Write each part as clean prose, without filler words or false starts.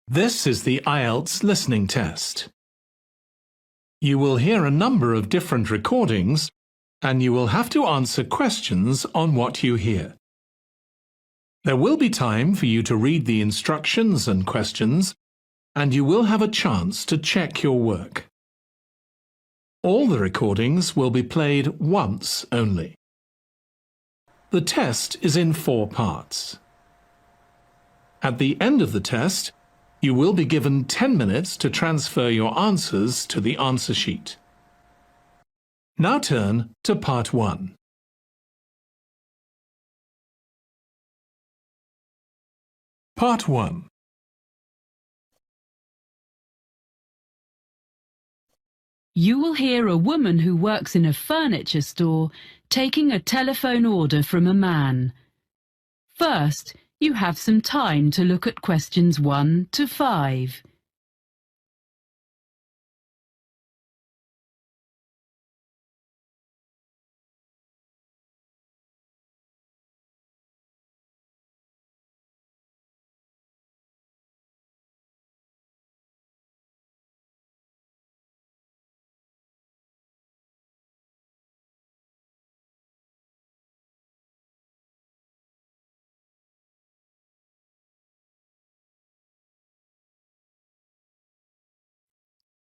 This is the Ielts listening test. You will hear a number of different recordings, and you will have to answer questions on what you hear. There will be time for you to read the instructions and questions, and you will have a chance to check your work. All the recordings will be played once only. The test is in 4 parts. At the end of the test, you will be given 10 minutes to transfer your answers to the answer sheet. Now turn to Part 1. Part 1. You will hear a woman who works in a furniture store taking a telephone order from a man. First, you have some time to look at questions 1 to 5.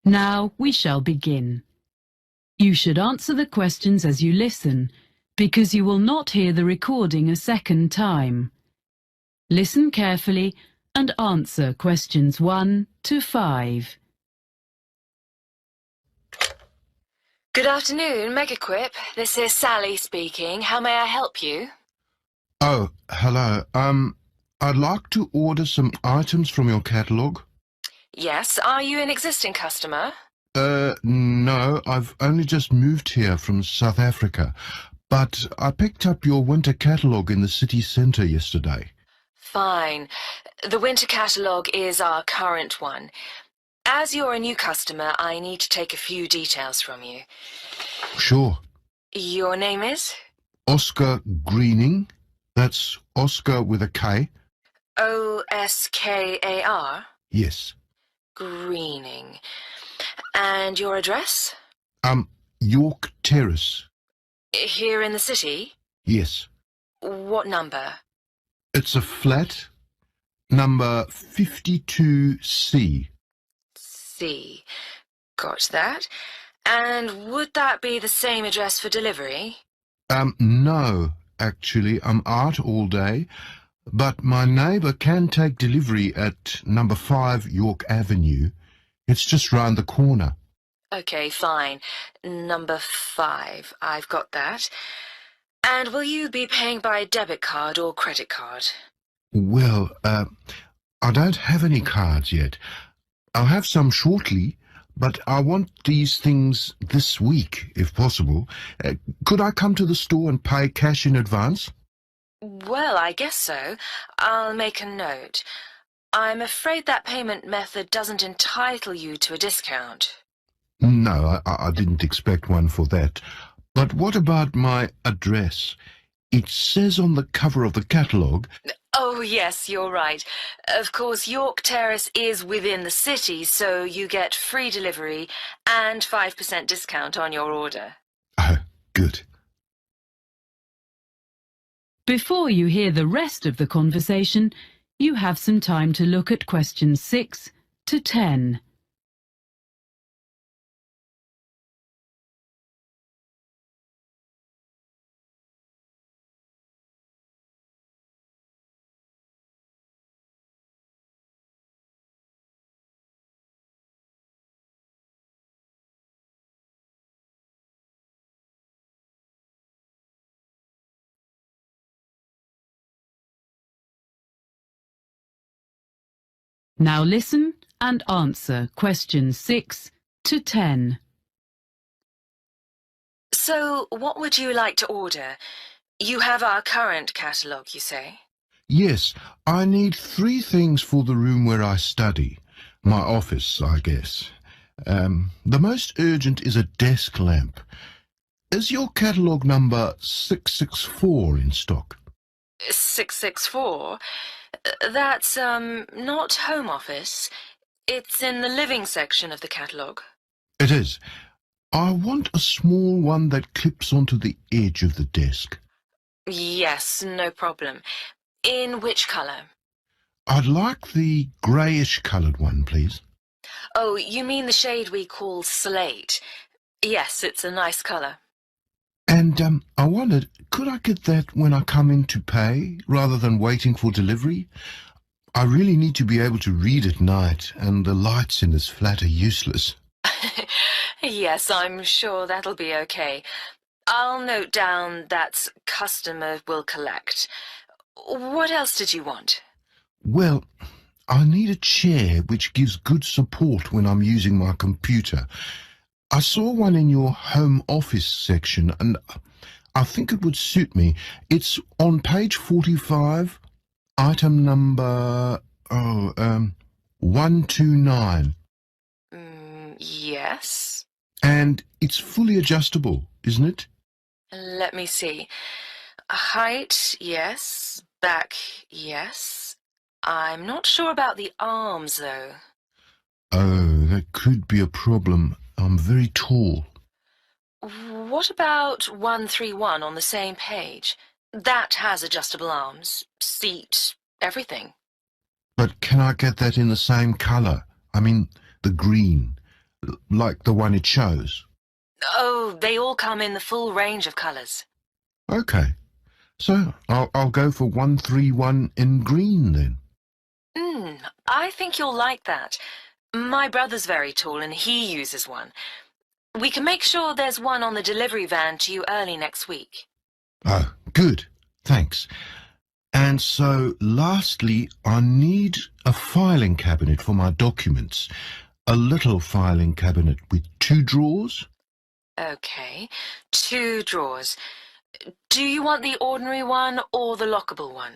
Now we shall begin. You should answer the questions as you listen, because you will not hear the recording a second time. Listen carefully and answer questions 1 to 5. Good afternoon, Megaquip. This is Sally speaking. How may I help you? Oh, hello. I'd like to order some items from your catalogue. Yes, are you an existing customer? No, I've only just moved here from South Africa, but I picked up your winter catalogue in the city centre yesterday. Fine. The winter catalogue is our current one. As you're a new customer, I need to take a few details from you. Sure. Your name is? Oscar Greening. That's Oscar with a K. Oskar? Yes. Greening. And your address? York Terrace. Here in the city? Yes. What number? It's a flat, number 52C. C. Got that. And would that be the same address for delivery? No, actually, I'm out all day, but my neighbour can take delivery at number 5 York Avenue. It's just round the corner. Okay, fine. Number 5. I've got that. And will you be paying by debit card or credit card? Well, I don't have any cards yet. I'll have some shortly, but I want these things this week, if possible. Could I come to the store and pay cash in advance? Well, I guess so. I'll make a note. I'm afraid that payment method doesn't entitle you to a discount. No, I didn't expect one for that. But what about my address? It says on the cover of the catalogue... Oh, yes, you're right. Of course, York Terrace is within the city, so you get free delivery and 5% discount on your order. Oh, good. Before you hear the rest of the conversation, you have some time to look at questions 6 to 10. Now listen and answer questions 6 to 10. So, what would you like to order? You have our current catalogue, you say? Yes, I need 3 things for the room where I study. My office, I guess. The most urgent is a desk lamp. Is your catalogue number 664 in stock? 664? That's, not Home Office. It's in the living section of the catalogue. It is. I want a small one that clips onto the edge of the desk. Yes, no problem. In which colour? I'd like the greyish-coloured one, please. Oh, you mean the shade we call slate. Yes, it's a nice colour. And I wondered, could I get that when I come in to pay, rather than waiting for delivery? I really need to be able to read at night, and the lights in this flat are useless. Yes, I'm sure that'll be okay. I'll note down that customer will collect. What else did you want? Well, I need a chair which gives good support when I'm using my computer. I saw one in your home office section, and I think it would suit me. It's on page 45, item number 129. Yes. And it's fully adjustable, isn't it? Let me see. Height, yes. Back, yes. I'm not sure about the arms, though. Oh, that could be a problem. I'm very tall. What about 131 on the same page? That has adjustable arms, seat, everything. But can I get that in the same colour? I mean, the green, like the one it shows. Oh, they all come in the full range of colours. Okay, so I'll go for 131 in green then. I think you'll like that. My brother's very tall and he uses one. We can make sure there's one on the delivery van to you early next week. Oh, good. Thanks. And so, lastly, I need a filing cabinet for my documents. A little filing cabinet with 2 drawers. Okay, 2 drawers. Do you want the ordinary one or the lockable one?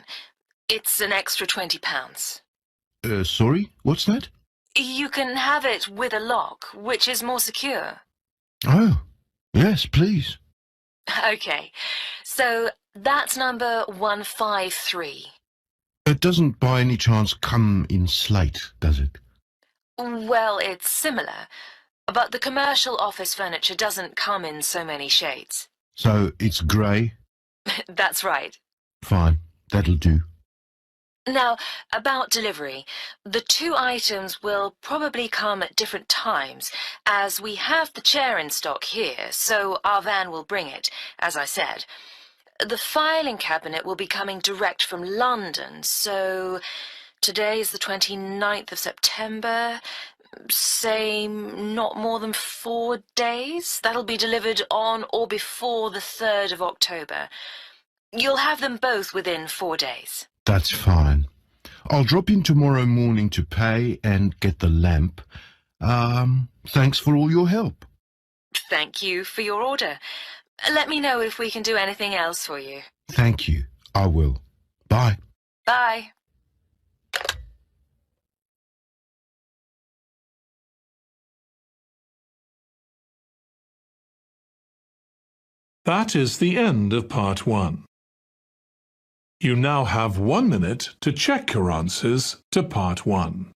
It's an extra £20. Sorry, what's that? You can have it with a lock, which is more secure. Oh, yes, please. Okay, so that's number 153. It doesn't by any chance come in slate, does it? Well, it's similar, but the commercial office furniture doesn't come in so many shades. So it's grey? That's right. Fine, that'll do. Now, about delivery, the 2 items will probably come at different times, as we have the chair in stock here, so our van will bring it, as I said. The filing cabinet will be coming direct from London, so today is the 29th of September, say not more than 4 days. That'll be delivered on or before the 3rd of October. You'll have them both within 4 days. That's fine. I'll drop in tomorrow morning to pay and get the lamp. Thanks for all your help. Thank you for your order. Let me know if we can do anything else for you. Thank you. I will. Bye. Bye. That is the end of part 1. You now have 1 minute to check your answers to part 1.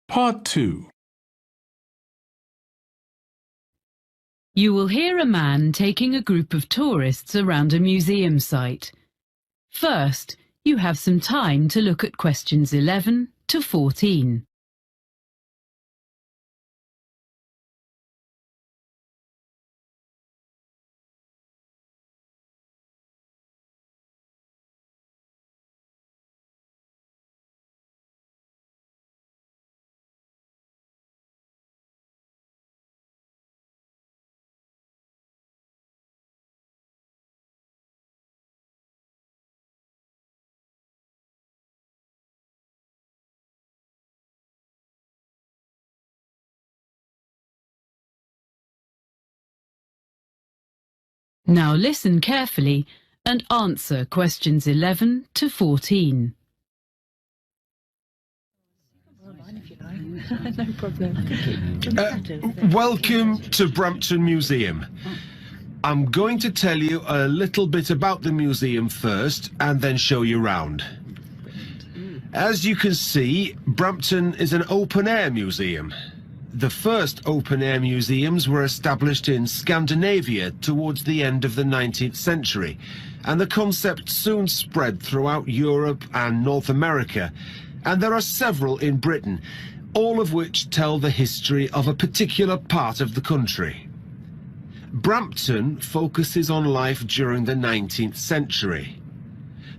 Part 2. You will hear a man taking a group of tourists around a museum site. First, you have some time to look at questions 11 to 14. Now listen carefully and answer questions 11 to 14. No problem. Welcome to Brampton Museum. I'm going to tell you a little bit about the museum first and then show you round. As you can see, Brampton is an open-air museum. The first open-air museums were established in Scandinavia towards the end of the 19th century, and the concept soon spread throughout Europe and North America, and there are several in Britain, all of which tell the history of a particular part of the country. Brampton focuses on life during the 19th century.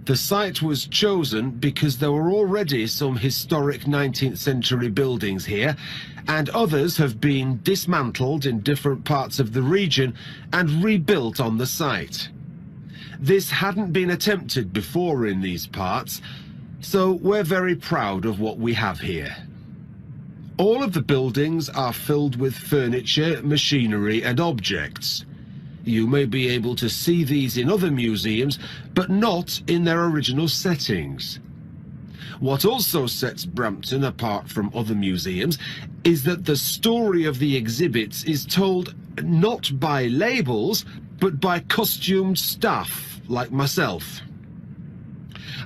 The site was chosen because there were already some historic 19th century buildings here, and others have been dismantled in different parts of the region and rebuilt on the site. This hadn't been attempted before in these parts, so we're very proud of what we have here. All of the buildings are filled with furniture, machinery and objects. You may be able to see these in other museums, but not in their original settings. What also sets Brampton apart from other museums is that the story of the exhibits is told not by labels, but by costumed staff like myself.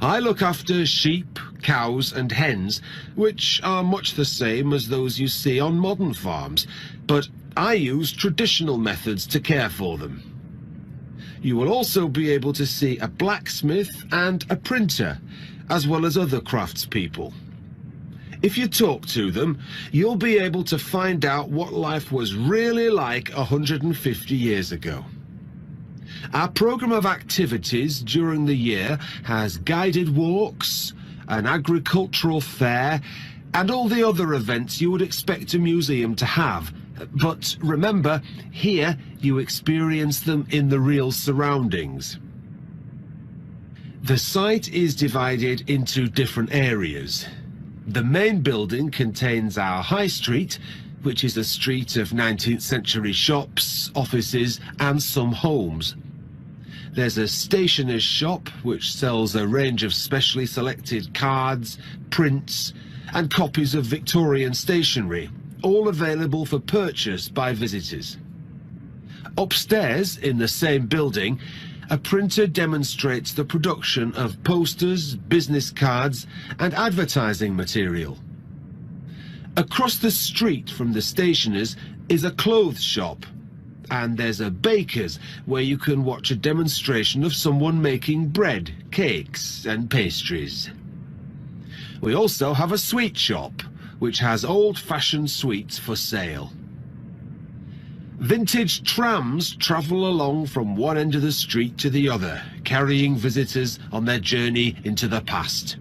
I look after sheep, cows and hens, which are much the same as those you see on modern farms, but I use traditional methods to care for them. You will also be able to see a blacksmith and a printer, as well as other craftspeople. If you talk to them, you'll be able to find out what life was really like 150 years ago. Our program of activities during the year has guided walks, an agricultural fair, and all the other events you would expect a museum to have. But remember, here you experience them in the real surroundings. The site is divided into different areas. The main building contains our High Street, which is a street of 19th century shops, offices and some homes. There's a stationer's shop which sells a range of specially selected cards, prints and copies of Victorian stationery, all available for purchase by visitors. Upstairs in the same building, a printer demonstrates the production of posters, business cards and advertising material. Across the street from the stationer's is a clothes shop, and there's a baker's where you can watch a demonstration of someone making bread, cakes and pastries. We also have a sweet shop, which has old-fashioned sweets for sale. Vintage trams travel along from one end of the street to the other, carrying visitors on their journey into the past.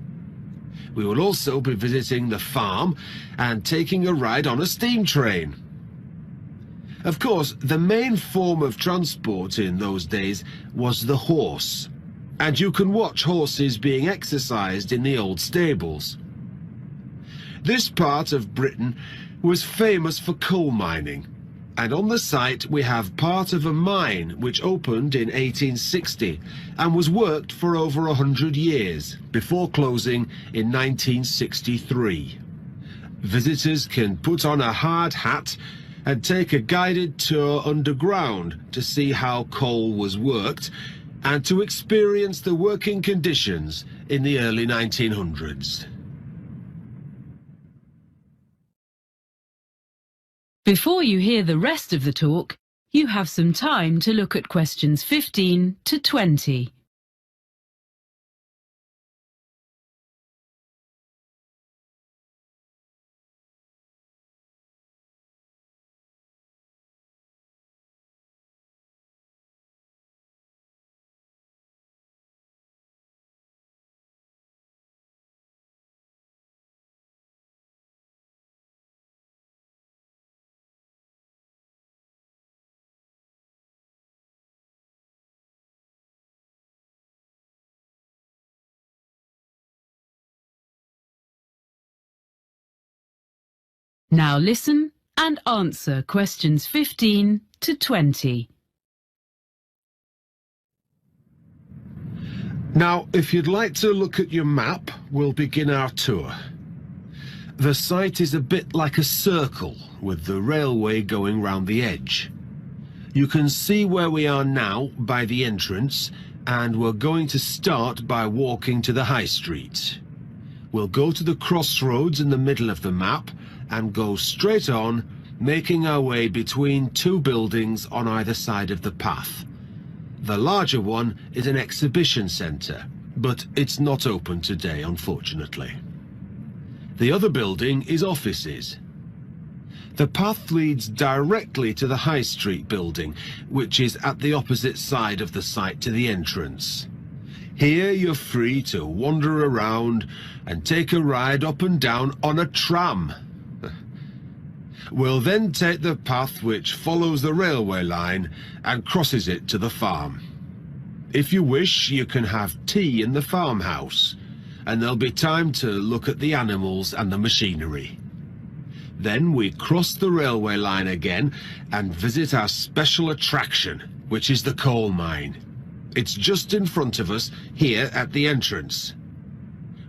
We will also be visiting the farm and taking a ride on a steam train. Of course, the main form of transport in those days was the horse, and you can watch horses being exercised in the old stables. This part of Britain was famous for coal mining, and on the site we have part of a mine which opened in 1860 and was worked for over 100 years before closing in 1963. Visitors can put on a hard hat and take a guided tour underground to see how coal was worked and to experience the working conditions in the early 1900s. Before you hear the rest of the talk, you have some time to look at questions 15 to 20. Now listen and answer questions 15 to 20. Now, if you'd like to look at your map, we'll begin our tour. The site is a bit like a circle, with the railway going round the edge. You can see where we are now by the entrance, and we're going to start by walking to the high street. We'll go to the crossroads in the middle of the map and go straight on, making our way between two buildings on either side of the path. The larger one is an exhibition centre, but it's not open today, unfortunately. The other building is offices. The path leads directly to the High Street building, which is at the opposite side of the site to the entrance. Here you're free to wander around and take a ride up and down on a tram. We'll then take the path which follows the railway line and crosses it to the farm. If you wish, you can have tea in the farmhouse, and there'll be time to look at the animals and the machinery. Then we cross the railway line again and visit our special attraction, which is the coal mine. It's just in front of us, here at the entrance.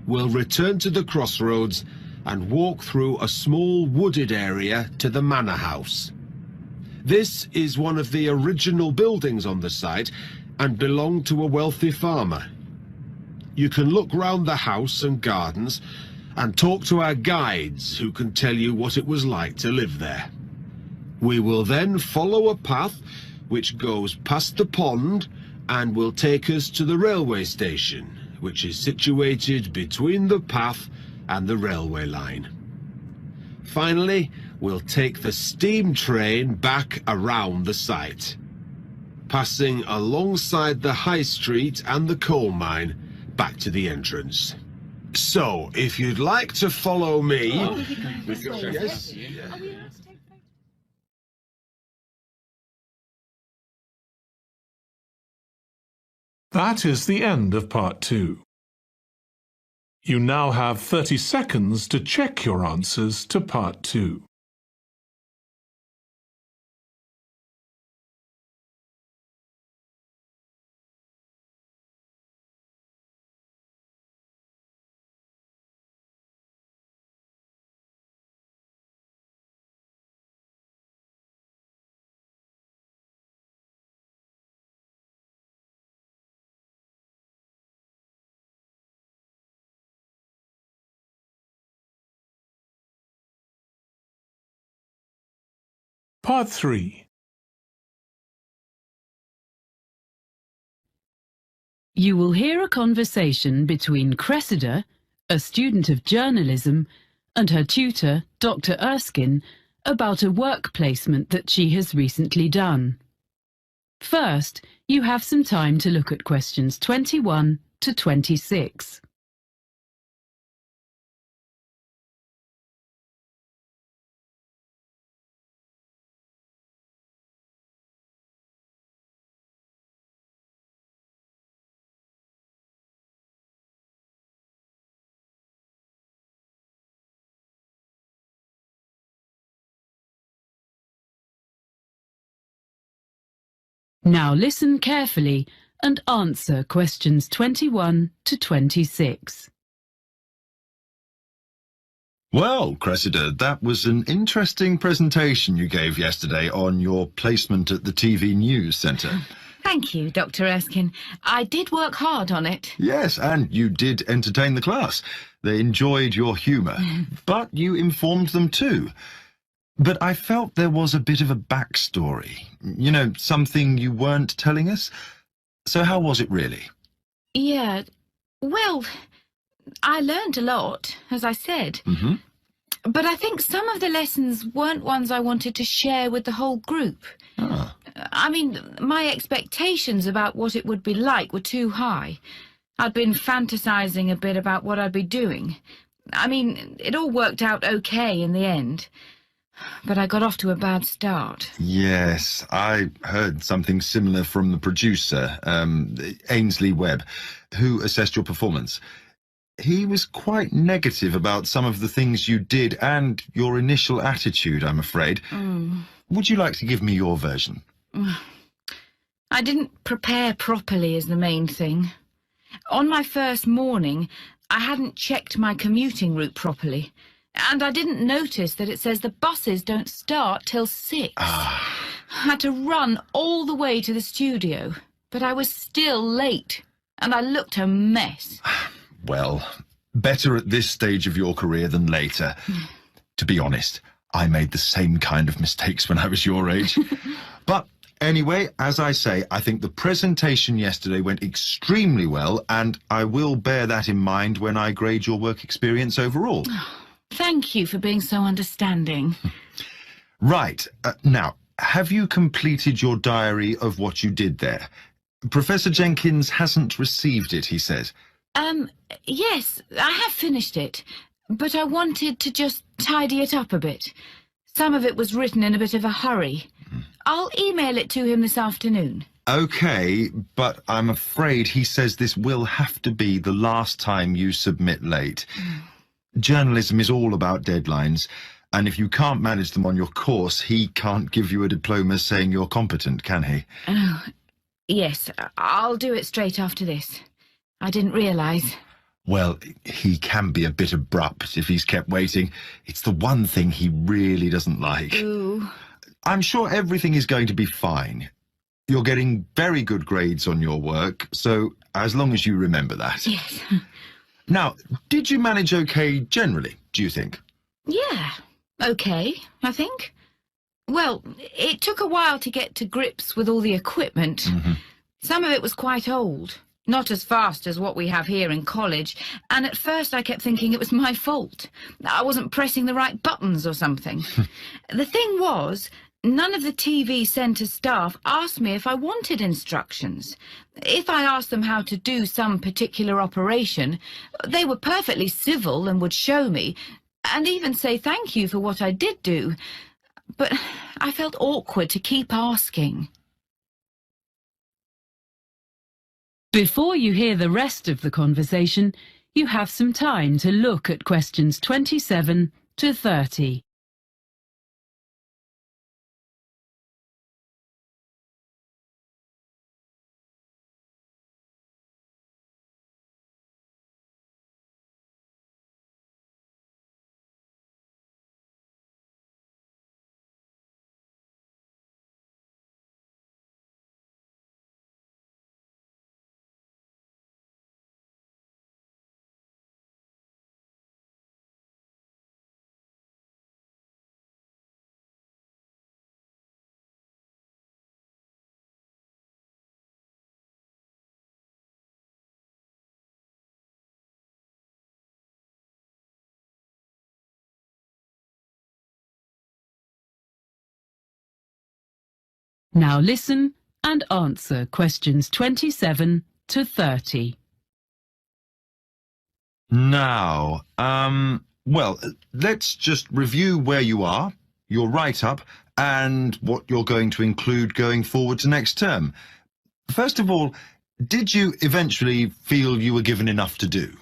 We'll return to the crossroads and walk through a small wooded area to the manor house. This is one of the original buildings on the site and belonged to a wealthy farmer. You can look round the house and gardens and talk to our guides who can tell you what it was like to live there. We will then follow a path which goes past the pond and will take us to the railway station, which is situated between the path and the railway line. Finally, we'll take the steam train back around the site, passing alongside the high street and the coal mine back to the entrance. So, if you'd like to follow me... Yes. That is the end of part 2. You now have 30 seconds to check your answers to part 2. Part 3. You will hear a conversation between Cressida, a student of journalism, and her tutor, Dr. Erskine, about a work placement that she has recently done. First, you have some time to look at questions 21 to 26. Now listen carefully and answer questions 21 to 26. Well, Cressida, that was an interesting presentation you gave yesterday on your placement at the TV News Centre. Thank you, Dr. Erskine. I did work hard on it. Yes, and you did entertain the class. They enjoyed your humour, but you informed them too. But I felt there was a bit of a backstory. You know, something you weren't telling us. So how was it really? Yeah, well, I learned a lot, as I said. Mm-hmm. But I think some of the lessons weren't ones I wanted to share with the whole group. Ah. I mean, my expectations about what it would be like were too high. I'd been fantasizing a bit about what I'd be doing. I mean, it all worked out okay in the end. But I got off to a bad start. Yes, I heard something similar from the producer, Ainsley Webb, who assessed your performance. he was quite negative about some of the things you did and your initial attitude, I'm afraid. Would you like to give me your version? I didn't prepare properly is the main thing. On my first morning, I hadn't checked my commuting route properly, and I didn't notice that it says the buses don't start till 6. I had to run all the way to the studio, but I was still late, and I looked a mess. Well, better at this stage of your career than later. To be honest, I made the same kind of mistakes when I was your age. But anyway, as I say, I think the presentation yesterday went extremely well, and I will bear that in mind when I grade your work experience overall. Thank you for being so understanding. Right. Now, have you completed your diary of what you did there? Professor Jenkins hasn't received it, he says. Yes, I have finished it, but I wanted to just tidy it up a bit. Some of it was written in a bit of a hurry. I'll email it to him this afternoon. Okay, but I'm afraid he says this will have to be the last time you submit late. Journalism is all about deadlines, and if you can't manage them on your course, he can't give you a diploma saying you're competent, can he? Oh, yes, I'll do it straight after this. I didn't realise. Well, he can be a bit abrupt if he's kept waiting. It's the one thing he really doesn't like. Ooh. I'm sure everything is going to be fine. You're getting very good grades on your work, so as long as you remember that. Yes. Now, did you manage okay generally, do you think? Yeah, okay, I think. Well, it took a while to get to grips with all the equipment. Some of it was quite old. Not as fast as what we have here in college, and at first I kept thinking it was my fault. I wasn't pressing the right buttons or something. The thing was, none of the TV centre staff asked me if I wanted instructions. If I asked them how to do some particular operation, they were perfectly civil and would show me, and even say thank you for what I did do. But I felt awkward to keep asking. Before you hear the rest of the conversation, you have some time to look at questions 27 to 30. Now listen and answer questions 27 to 30. Now, well, let's just review where you are, your write-up, and what you're going to include going forward to next term. First of all, did you eventually feel you were given enough to do?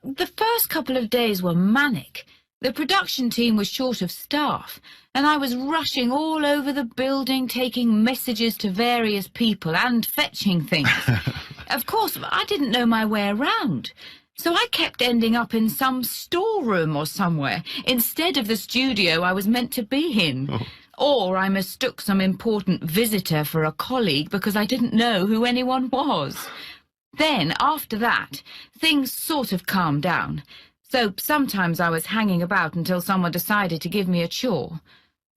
The first couple of days were manic. The production team was short of staff, and I was rushing all over the building, taking messages to various people and fetching things. Of course, I didn't know my way around, so I kept ending up in some storeroom or somewhere, instead of the studio I was meant to be in. Or I mistook some important visitor for a colleague because I didn't know who anyone was. Then, after that, things sort of calmed down. So sometimes I was hanging about until someone decided to give me a chore.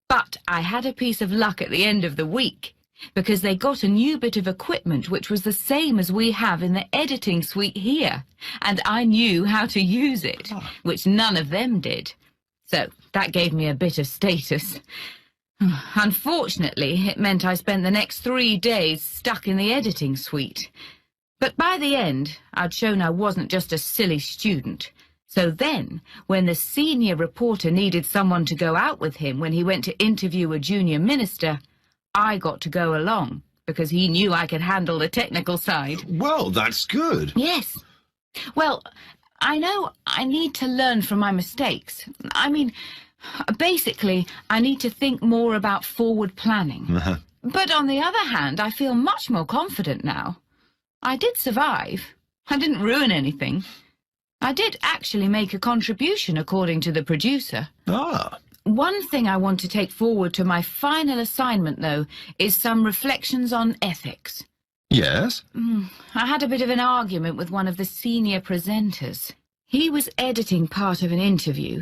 But I had a piece of luck at the end of the week, because they got a new bit of equipment which was the same as we have in the editing suite here, and I knew how to use it, which none of them did. So that gave me a bit of status. Unfortunately, it meant I spent the next 3 days stuck in the editing suite. But by the end, I'd shown I wasn't just a silly student. So then, when the senior reporter needed someone to go out with him when he went to interview a junior minister, I got to go along, because he knew I could handle the technical side. Well, that's good. Yes. Well, I know I need to learn from my mistakes. I mean, basically, I need to think more about forward planning. But on the other hand, I feel much more confident now. I did survive. I didn't ruin anything. I did actually make a contribution, according to the producer. Ah. One thing I want to take forward to my final assignment, though, is some reflections on ethics. Yes? I had a bit of an argument with one of the senior presenters. He was editing part of an interview,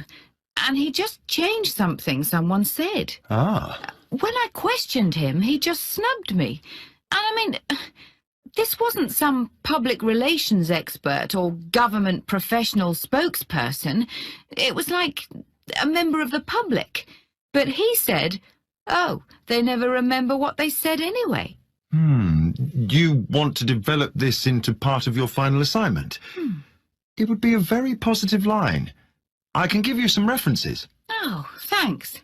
and he just changed something someone said. Ah. When I questioned him, he just snubbed me. And I mean, this wasn't some public relations expert or government professional spokesperson. It was like a member of the public. But he said, oh, they never remember what they said anyway. You want to develop this into part of your final assignment? It would be a very positive line. I can give you some references. Oh, thanks.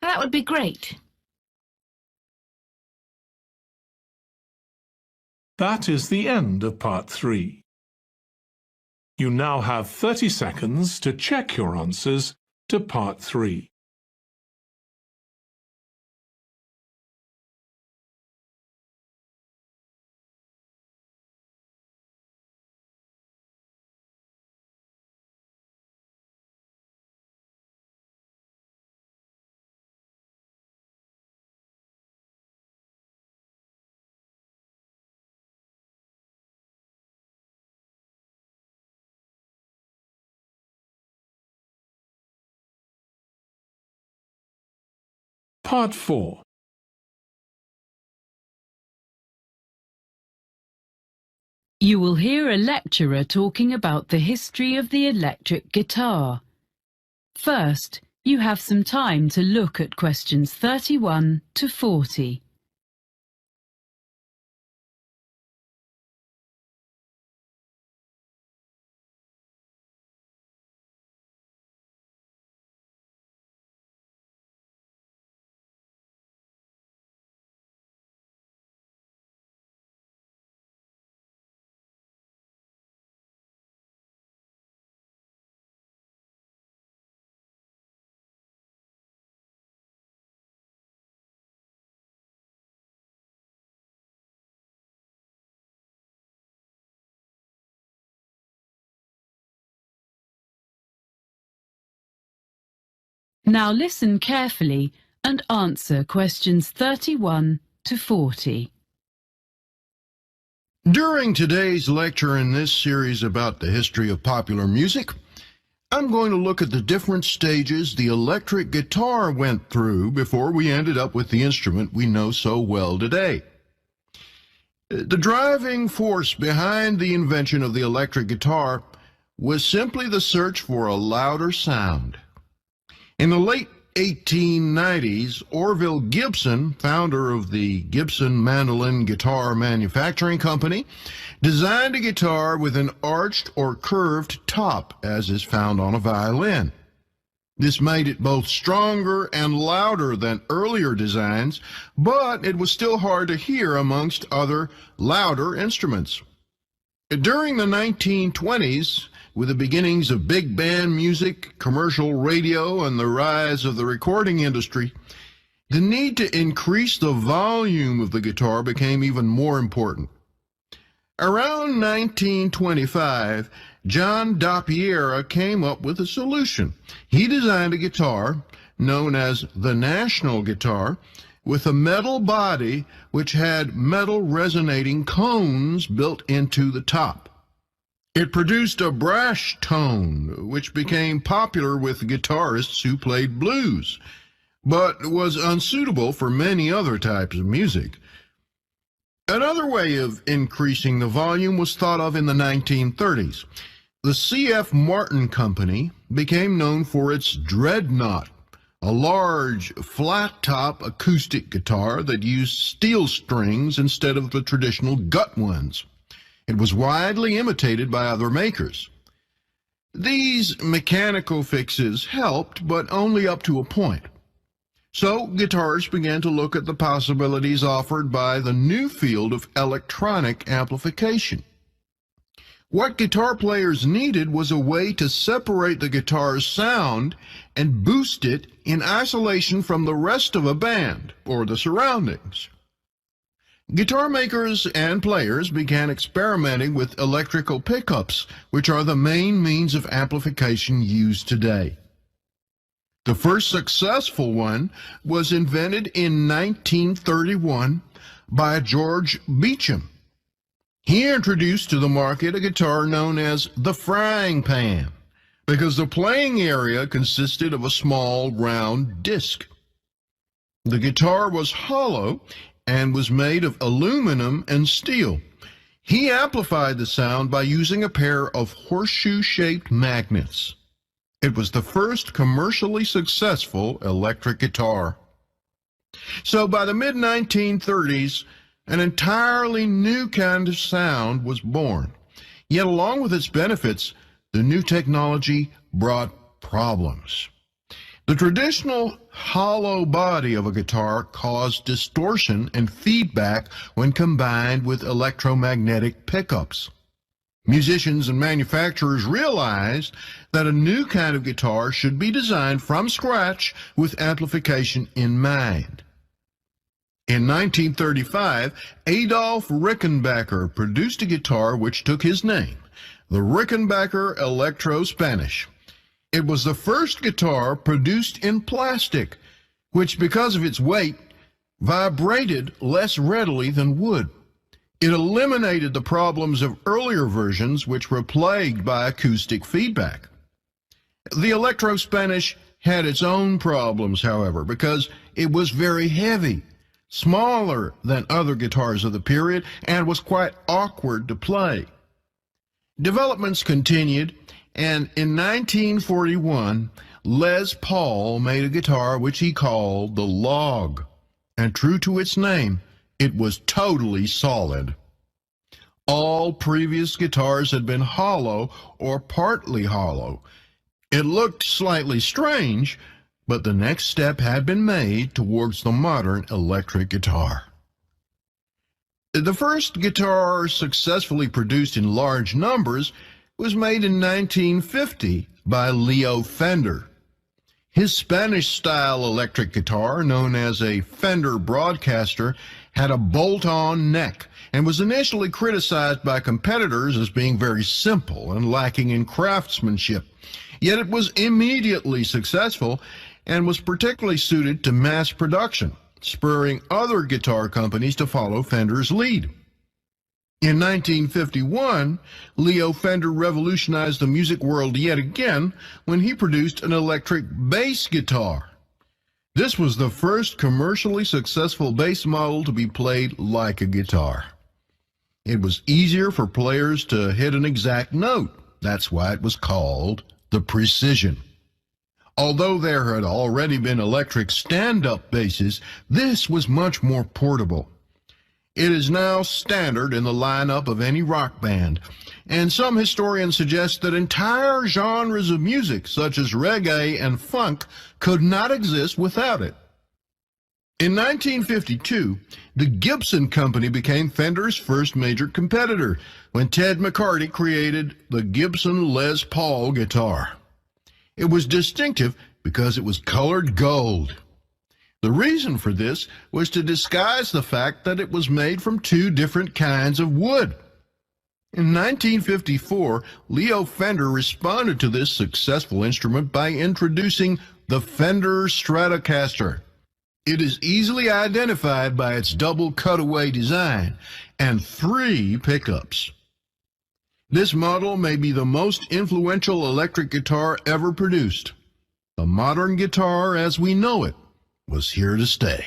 That would be great. That is the end of Part 3. You now have 30 seconds to check your answers to Part 3. Part 4. You will hear a lecturer talking about the history of the electric guitar. First, you have some time to look at questions 31 to 40. Now listen carefully and answer questions 31 to 40. During today's lecture in this series about the history of popular music, I'm going to look at the different stages the electric guitar went through before we ended up with the instrument we know so well today. The driving force behind the invention of the electric guitar was simply the search for a louder sound. In the late 1890s, Orville Gibson, founder of the Gibson Mandolin Guitar Manufacturing Company, designed a guitar with an arched or curved top, as is found on a violin. This made it both stronger and louder than earlier designs, but it was still hard to hear amongst other louder instruments. During the 1920s, with the beginnings of big band music, commercial radio, and the rise of the recording industry, the need to increase the volume of the guitar became even more important. Around 1925, John Dappiera came up with a solution. He designed a guitar known as the National Guitar with a metal body which had metal resonating cones built into the top. It produced a brash tone, which became popular with guitarists who played blues, but was unsuitable for many other types of music. Another way of increasing the volume was thought of in the 1930s. The C.F. Martin Company became known for its Dreadnought, a large, flat-top acoustic guitar that used steel strings instead of the traditional gut ones. It was widely imitated by other makers. These mechanical fixes helped, but only up to a point. So guitarists began to look at the possibilities offered by the new field of electronic amplification. What guitar players needed was a way to separate the guitar's sound and boost it in isolation from the rest of a band or the surroundings. Guitar makers and players began experimenting with electrical pickups, which are the main means of amplification used today. The first successful one was invented in 1931 by George Beecham. He introduced to the market a guitar known as the frying pan, because the playing area consisted of a small round disc. The guitar was hollow and was made of aluminum and steel. He amplified the sound by using a pair of horseshoe-shaped magnets. It was the first commercially successful electric guitar. So by the mid-1930s, an entirely new kind of sound was born. Yet along with its benefits, the new technology brought problems. The traditional hollow body of a guitar caused distortion and feedback when combined with electromagnetic pickups. Musicians and manufacturers realized that a new kind of guitar should be designed from scratch with amplification in mind. In 1935, Adolf Rickenbacker produced a guitar which took his name, the Rickenbacker Electro-Spanish. It was the first guitar produced in plastic, which, because of its weight, vibrated less readily than wood. It eliminated the problems of earlier versions, which were plagued by acoustic feedback. The Electro-Spanish had its own problems, however, because it was very heavy, smaller than other guitars of the period, and was quite awkward to play. Developments continued, and in 1941, Les Paul made a guitar which he called the Log, and true to its name, it was totally solid. All previous guitars had been hollow or partly hollow. It looked slightly strange, but the next step had been made towards the modern electric guitar. The first guitar successfully produced in large numbers was made in 1950 by Leo Fender. His Spanish-style electric guitar, known as a Fender Broadcaster, had a bolt-on neck and was initially criticized by competitors as being very simple and lacking in craftsmanship. Yet it was immediately successful and was particularly suited to mass production, spurring other guitar companies to follow Fender's lead. In 1951, Leo Fender revolutionized the music world yet again when he produced an electric bass guitar. This was the first commercially successful bass model to be played like a guitar. It was easier for players to hit an exact note. That's why it was called the Precision. Although there had already been electric stand-up basses, this was much more portable. It is now standard in the lineup of any rock band, and some historians suggest that entire genres of music, such as reggae and funk, could not exist without it. In 1952, the Gibson Company became Fender's first major competitor when Ted McCarty created the Gibson Les Paul guitar. It was distinctive because it was colored gold. The reason for this was to disguise the fact that it was made from two different kinds of wood. In 1954, Leo Fender responded to this successful instrument by introducing the Fender Stratocaster. It is easily identified by its double cutaway design and 3 pickups. This model may be the most influential electric guitar ever produced. The modern guitar as we know it was here to stay.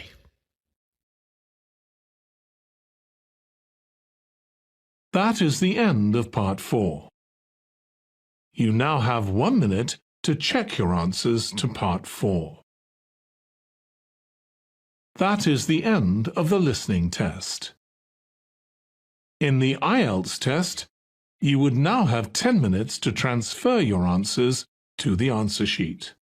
That is the end of part 4. You now have 1 minute to check your answers to part 4. That is the end of the listening test. In the Ielts test, you would now have 10 minutes to transfer your answers to the answer sheet.